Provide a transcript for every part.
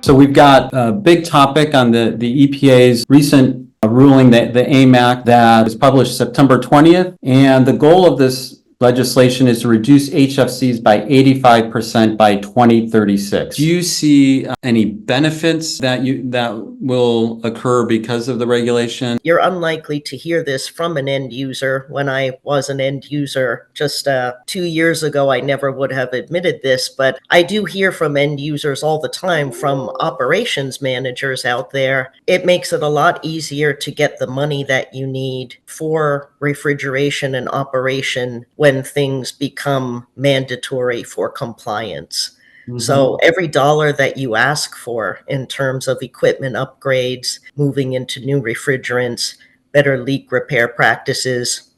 So we've got a big topic on the EPA's recent ruling, the AIM Act, that was published September 20th. And the goal of this legislation is to reduce HFCs by 85% by 2036. Do you see any benefits that will occur because of the regulation? You're unlikely to hear this from an end user. When I was an end user just 2 years ago, I never would have admitted this, but I do hear from end users all the time, from operations managers out there. It makes it a lot easier to get the money that you need for refrigeration and operation when things become mandatory for compliance. So every dollar that you ask for in terms of equipment upgrades, moving into new refrigerants, better leak repair practices,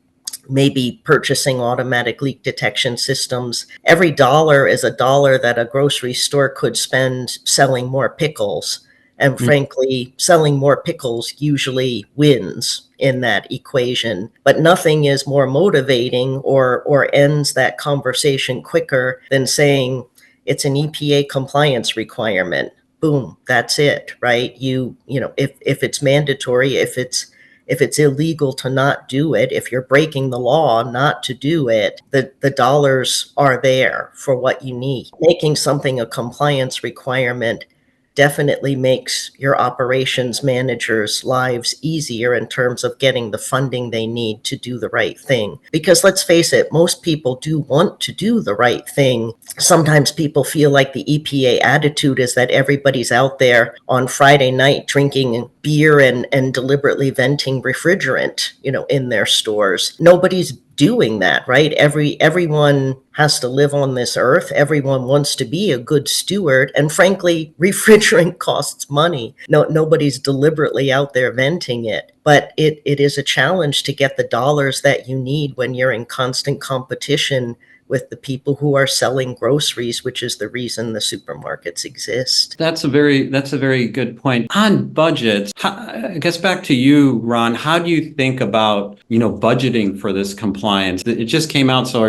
maybe purchasing automatic leak detection systems, every dollar is a dollar that a grocery store could spend selling more pickles. And frankly, selling more pickles usually wins in that equation. But nothing is more motivating or ends that conversation quicker than saying it's an EPA compliance requirement. Boom, that's it, right? You know, if it's mandatory, if it's illegal to not do it, if you're breaking the law not to do it, the dollars are there for what you need. Making something a compliance requirement definitely makes your operations managers' lives easier in terms of getting the funding they need to do the right thing. Because let's face it, most people do want to do the right thing. Sometimes people feel like the EPA attitude is that everybody's out there on Friday night drinking beer and deliberately venting refrigerant, in their stores. Nobody's doing that, right? Everyone has to live on this earth. Everyone wants to be a good steward. And frankly, refrigerant costs money. Nobody's deliberately out there venting it. But it is a challenge to get the dollars that you need when you're in constant competition with the people who are selling groceries, which is the reason the supermarkets exist. That's a very good point. On budgets, I guess back to you, Ron, how do you think about, budgeting for this compliance? It just came out, so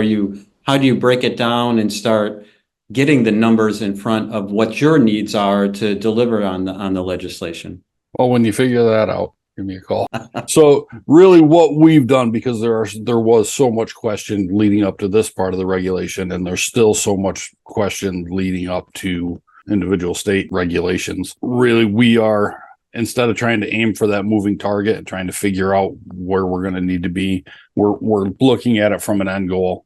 how do you break it down and start getting the numbers in front of what your needs are to deliver on the legislation? Well, when you figure that out, give me a call. So really what we've done, because there was so much question leading up to this part of the regulation, and there's still so much question leading up to individual state regulations. Really, we are, instead of trying to aim for that moving target and trying to figure out where we're going to need to be, we're looking at it from an end goal,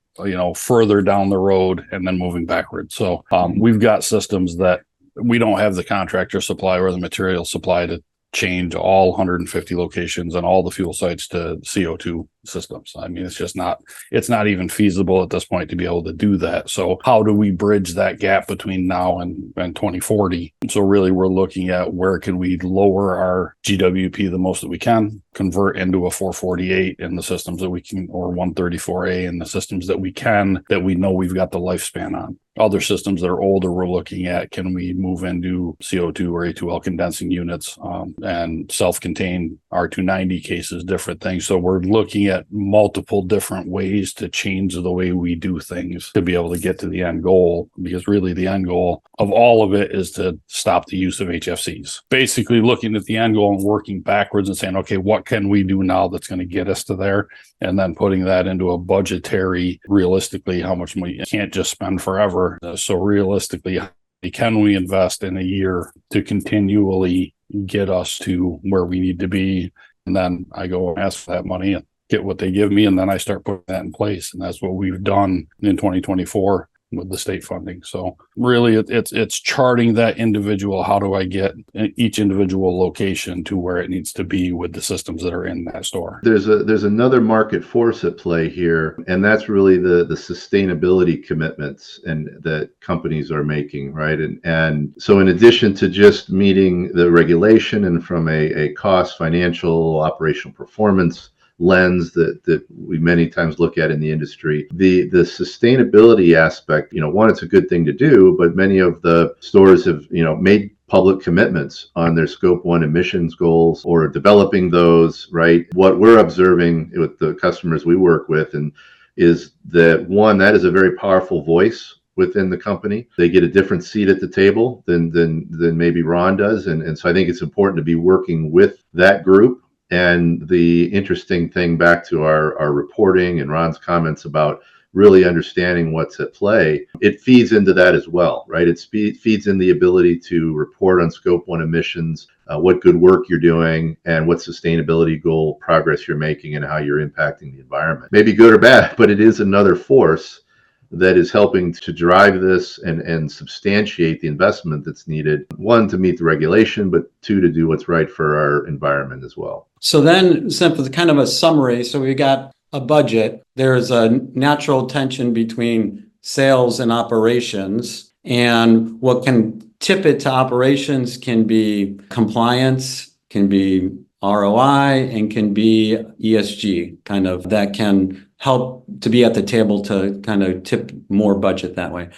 further down the road and then moving backwards. So we've got systems that we don't have the contractor supply or the material supply to change all 150 locations and all the fuel sites to CO2 systems. I mean, it's not even feasible at this point to be able to do that. So how do we bridge that gap between now and 2040? So really we're looking at where can we lower our GWP the most that we can, convert into a 448 in the systems that we can, or 134A in the systems that we can, that we know we've got the lifespan on. Other systems that are older, we're looking at, can we move into CO2 or A2L condensing units and self-contained R290 cases, different things. So we're looking at multiple different ways to change the way we do things to be able to get to the end goal, because really the end goal of all of it is to stop the use of HFCs. Basically looking at the end goal and working backwards and saying, okay, what can we do now that's going to get us to there? And then putting that into a budgetary, realistically, how much money you can't just spend forever. So realistically, can we invest in a year to continually get us to where we need to be? And then I go and ask for that money and get what they give me, and then I start putting that in place. And that's what we've done in 2024 with the state funding. So really it's charting that individual, how do I get each individual location to where it needs to be with the systems that are in that store. There's another market force at play here, and that's really the sustainability commitments and that companies are making, right? And so in addition to just meeting the regulation and from a cost, financial, operational performance lens that we many times look at in the industry, the sustainability aspect, one, it's a good thing to do, but many of the stores have made public commitments on their scope 1 emissions goals or developing those, right? What we're observing with the customers we work with is that, one, that is a very powerful voice within the company. They get a different seat at the table than maybe Ron does. And so I think it's important to be working with that group. And the interesting thing, back to our reporting and Ron's comments about really understanding what's at play, it feeds into that as well, right? It feeds in the ability to report on Scope 1 emissions, what good work you're doing, and what sustainability goal progress you're making and how you're impacting the environment. Maybe good or bad, but it is another force that is helping to drive this and substantiate the investment that's needed, one, to meet the regulation, but two, to do what's right for our environment as well. So then, simply kind of a summary. So we got a budget. There's a natural tension between sales and operations. And what can tip it to operations can be compliance, can be ROI, and can be ESG, kind of, that can help to be at the table to kind of tip more budget that way.